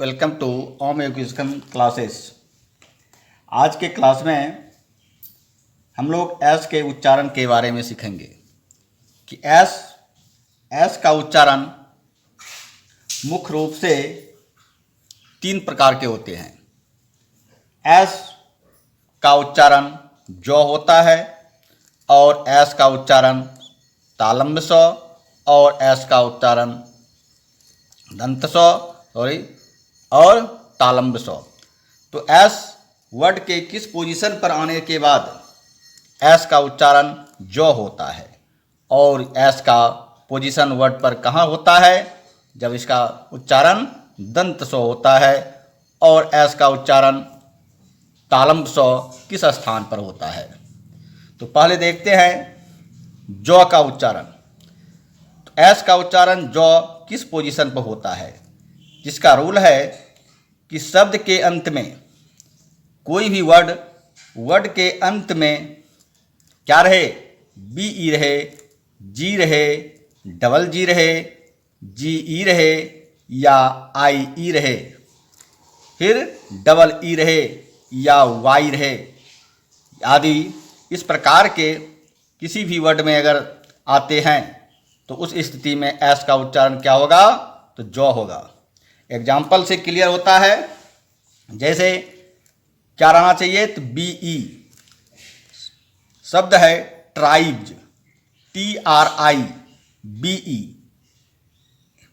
Welcome to Om education classes. आज के class में हम लोग एस के उच्चारण के बारे में सीखेंगे कि एस का उच्चारण मुख्य रूप से 3 प्रकार के होते हैं। एस का उच्चारण ज होता है और एस का उच्चारण तालम्ब स और एस का उच्चारण दंत स और तालम्ब स। तो एस वर्ड के किस पोजीशन पर आने के बाद एस का उच्चारण ज होता है और एस का पोजीशन वर्ड पर कहाँ होता है? जब इसका उच्चारण दंत स होता है और एस का उच्चारण तालम्ब स किस स्थान पर होता है। तो पहले देखते हैं ज का उच्चारण। तो एस का उच्चारण ज किस पोजीशन पर होता है? जिसका रूल है कि शब्द के अंत में कोई भी वर्ड के अंत में क्या रहे? बी ई रहे, जी रहे, डबल जी रहे, जी ई रहे या आई ई रहे, फिर डबल ई रहे या वाई रहे आदि। इस प्रकार के किसी भी वर्ड में अगर आते हैं तो उस स्थिति में एस का उच्चारण क्या होगा? तो ज होगा। एग्जाम्पल से क्लियर होता है। जैसे क्या रहना चाहिए? तो बी ई शब्द है ट्राइब्स, TRI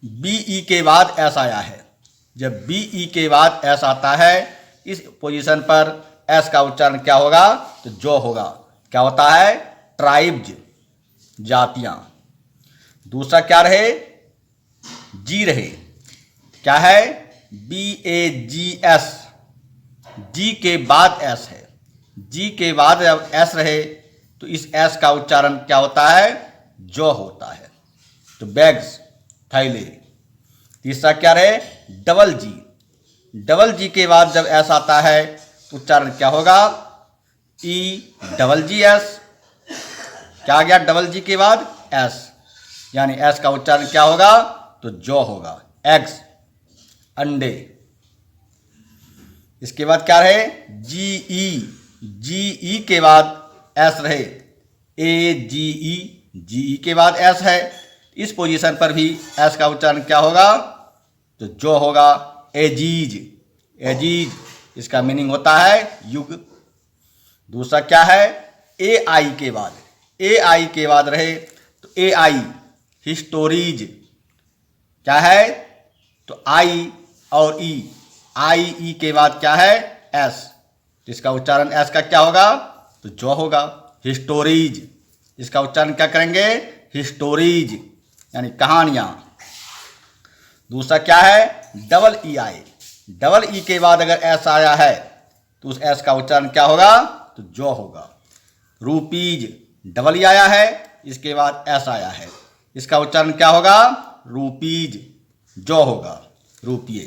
बी ई के बाद एस आया है। जब बी ई के बाद एस आता है इस पोजीशन पर एस का उच्चारण क्या होगा? तो जो होगा। क्या होता है? ट्राइब्स, जातियां। दूसरा क्या रहे? जी रहे। क्या है? BAGS, जी के बाद एस है। जी के बाद जब एस रहे तो इस एस का उच्चारण क्या होता है? जो होता है। तो बैग्स, थैले। तीसरा क्या रहे? डबल जी। डबल जी के बाद जब एस आता है तो उच्चारण क्या होगा? EGS। क्या आ गया? डबल जी के बाद एस, यानी एस का उच्चारण क्या होगा? तो जो होगा। एग्स, अंडे। इसके बाद क्या रहे? GE के बाद एस रहे। AGE, GE के बाद एस है। इस पोजीशन पर भी एस का उच्चारण क्या होगा? तो जो होगा। एजीज, इसका मीनिंग होता है युग। दूसरा क्या है? AI के बाद रहे तो AI हिस्टोरीज। क्या है? तो आई और आई के बाद क्या है? एस। तो इसका उच्चारण एस का क्या होगा? तो जो होगा। हिस्टोरीज, इसका उच्चारण क्या करेंगे? हिस्टोरीज, यानी कहानियां। दूसरा क्या है? डबल ई के बाद अगर एस आया है तो उस एस का उच्चारण क्या होगा? तो जो होगा। रूपीज, डबल ई आया है, इसके बाद एस आया है, इसका उच्चारण क्या होगा? रूपीज, जो होगा। रुपये।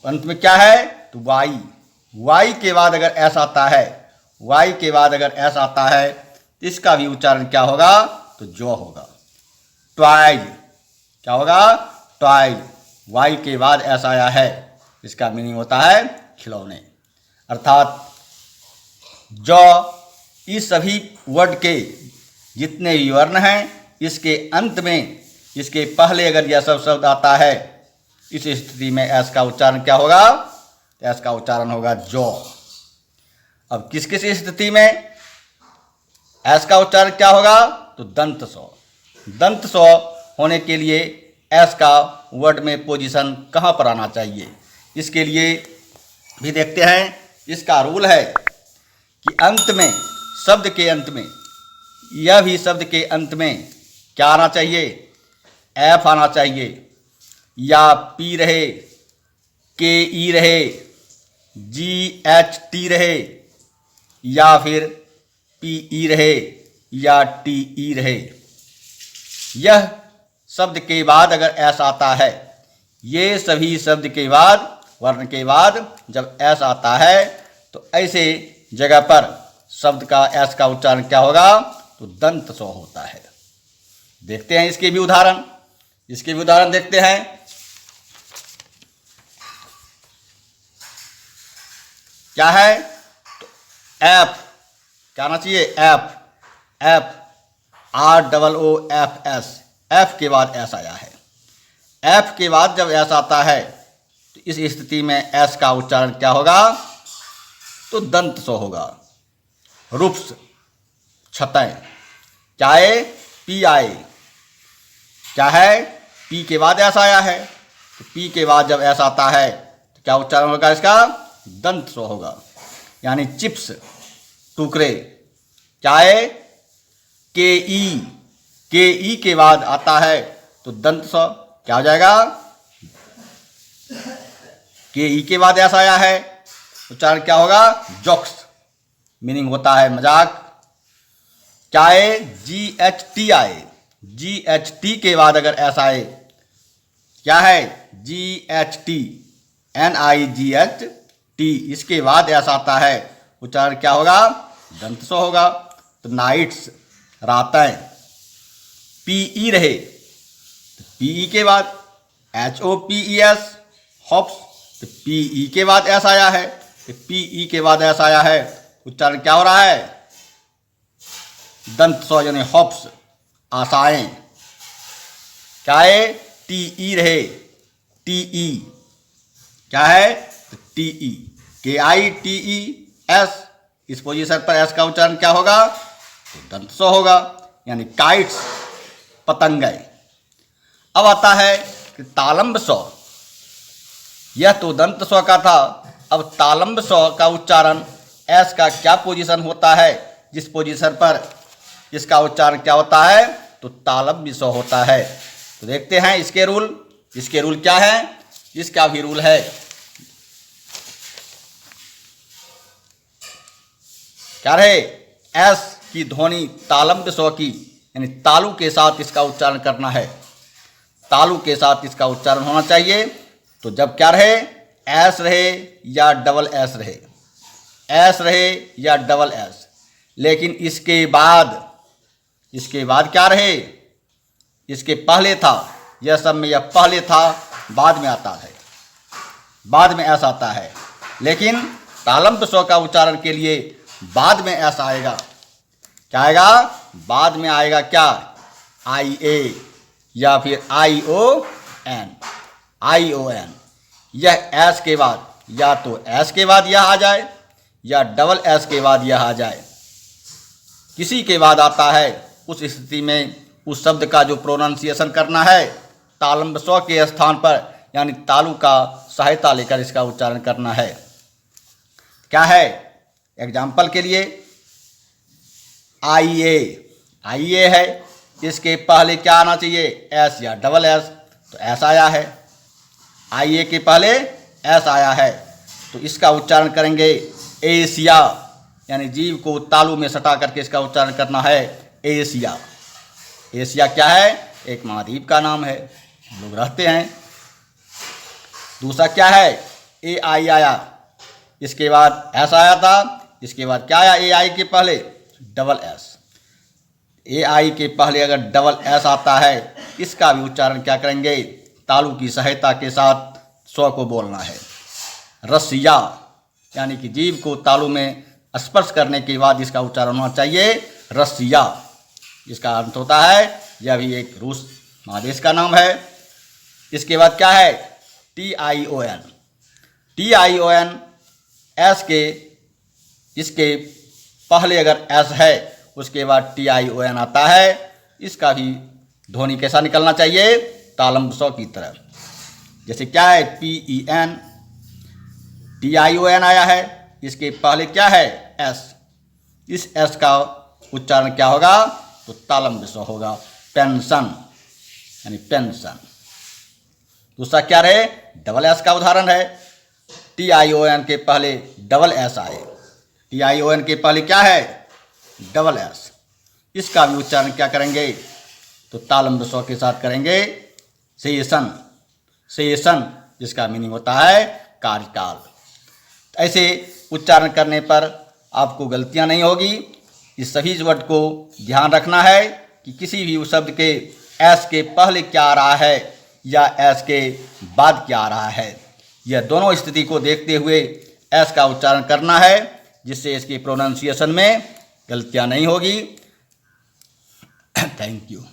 अंत में क्या है? तो वाई के बाद अगर एस आता है तो इसका भी उच्चारण क्या होगा? तो जो होगा। ट्वाइज, क्या होगा? ट्वाइज, वाई के बाद एस आया है, इसका मीनिंग होता है खिलौने। अर्थात जो इस सभी वर्ड के जितने भी वर्ण हैं इसके अंत में, इसके पहले अगर यह सब शब्द आता है इस स्थिति में एस का उच्चारण क्या होगा? एस का उच्चारण होगा जो। अब किस किस स्थिति में एस का उच्चारण क्या होगा? तो दंत सौ होने के लिए एस का वर्ड में पोजीशन कहाँ पर आना चाहिए? इसके लिए भी देखते हैं। इसका रूल है कि अंत में, शब्द के अंत में, यह भी शब्द के अंत में क्या आना चाहिए? एफ आना चाहिए, या पी रहे, के ई रहे, GHT रहे, या फिर PE रहे, या TE रहे। यह शब्द के बाद अगर एस आता है, ये सभी शब्द के बाद, वर्ण के बाद जब एस आता है तो ऐसे जगह पर शब्द का एस का उच्चारण क्या होगा? तो दंत सौ होता है। देखते हैं इसके भी उदाहरण देखते हैं। क्या है, तो एफ, क्या आना चाहिए, एफ, एफ, ROOFS, एफ के बाद एस आया है। एफ के बाद जब एस आता है तो इस स्थिति में एस का उच्चारण क्या होगा, तो दंत स्व होगा। रूप्स, छतें, क्या है, पी आए, क्या है, पी के बाद एस आया है, तो पी के बाद जब एस आता है तो क्या उच्चारण होगा इसका, दंत स्व होगा। यानी चिप्स, टुकड़े, क्या है, के ई के बाद आता है तो दंत स्व क्या हो जाएगा, के ई के बाद ऐसा आया है, उच्चारण क्या होगा, जोक्स, मीनिंग होता है मजाक। क्या है, GHT आए, GHT के बाद अगर ऐसा आए, क्या है, GHT, NIGHT, इसके बाद ऐसा आता है, उच्चारण क्या होगा, दंत स्व होगा। तो नाइट्स, रातें, PE रहे तो PE के बाद HOPES, हॉप्स, तो PE के बाद ऐसा आया है, तो PE के बाद ऐसा आया है, उच्चारण क्या हो रहा है, दंत स्व यानी हॉप्स, आशाएं। क्या है, TE रहे, TE, क्या है, तो TE, KITES, इस पोजीशन पर एस का उच्चारण क्या होगा, तो दंत स्व होगा। यानी काइट्स, पतंगे। अब आता है कि तालंब स्व, यह तो दंत स्व का था। अब तालंब स्व का उच्चारण एस का क्या पोजीशन होता है, जिस पोजीशन पर इसका उच्चारण क्या होता है, तो तालंब स्व होता है। तो देखते हैं इसके रूल, इसके रूल क्या है, इसका भी रूल है, क्या रहे, एस की ध्वनि तालंब स्व की, यानी तालु के साथ इसका उच्चारण करना है, तालु के साथ इसका उच्चारण होना चाहिए। तो जब क्या रहे, एस रहे या डबल एस रहे, एस रहे या डबल एस, लेकिन इसके बाद क्या रहे, इसके पहले था, यह सब में यह पहले था, बाद में आता है, बाद में एस आता है। लेकिन तालंब स्व का उच्चारण के लिए बाद में एस आएगा, क्या आएगा, बाद में आएगा क्या, IA या फिर ION। यह एस के बाद, या तो एस के बाद यह आ जाए या डबल एस के बाद यह आ जाए, किसी के बाद आता है। उस स्थिति में उस शब्द का जो प्रोनाउंसिएशन करना है, तालंब स्व के स्थान पर यानी तालु का सहायता लेकर इसका उच्चारण करना है। क्या है, एग्जाम्पल के लिए IA है, इसके पहले क्या आना चाहिए, एस या डबल एस, तो एस आया है, IA के पहले एस आया है, तो इसका उच्चारण करेंगे एशिया, यानी जीव को तालु में सटा करके इसका उच्चारण करना है, एशिया। एशिया क्या है, एक महाद्वीप का नाम है, लोग रहते हैं। दूसरा क्या है, AI आया, इसके बाद एस आया था, इसके बाद क्या आया, AI के पहले डबल एस, AI के पहले अगर डबल एस आता है, इसका भी उच्चारण क्या करेंगे, तालु की सहायता के साथ स्व को बोलना है। रसिया, यानी कि जीव को तालु में स्पर्श करने के बाद इसका उच्चारण होना चाहिए, रसिया। इसका अर्थ होता है, यह भी एक रूस महादेश का नाम है। इसके बाद क्या है, TION, एस के, इसके पहले अगर एस है उसके बाद TION आता है, इसका भी ध्वनि कैसा निकलना चाहिए, तालंब स्व की तरह। जैसे क्या है, PEN, TION आया है, इसके पहले क्या है, एस, इस एस का उच्चारण क्या होगा, तो तालंब स्व होगा, पेंशन, यानी पेंशन। दूसरा क्या रहे, डबल एस का उदाहरण है, TION के पहले डबल एस आए, TION के पहले क्या है, डबल एस, इसका भी उच्चारण क्या करेंगे, तो तालंब स्व के साथ करेंगे, सेशन, जिसका मीनिंग होता है कार्यकाल। ऐसे उच्चारण करने पर आपको गलतियां नहीं होगी। इस सभी वर्ड को ध्यान रखना है कि किसी भी शब्द के एस के पहले क्या आ रहा है या एस के बाद क्या आ रहा है, यह दोनों स्थिति को देखते हुए एस का उच्चारण करना है, जिससे इसकी प्रोनाउंसिएशन में गलतियां नहीं होगी। Thank you.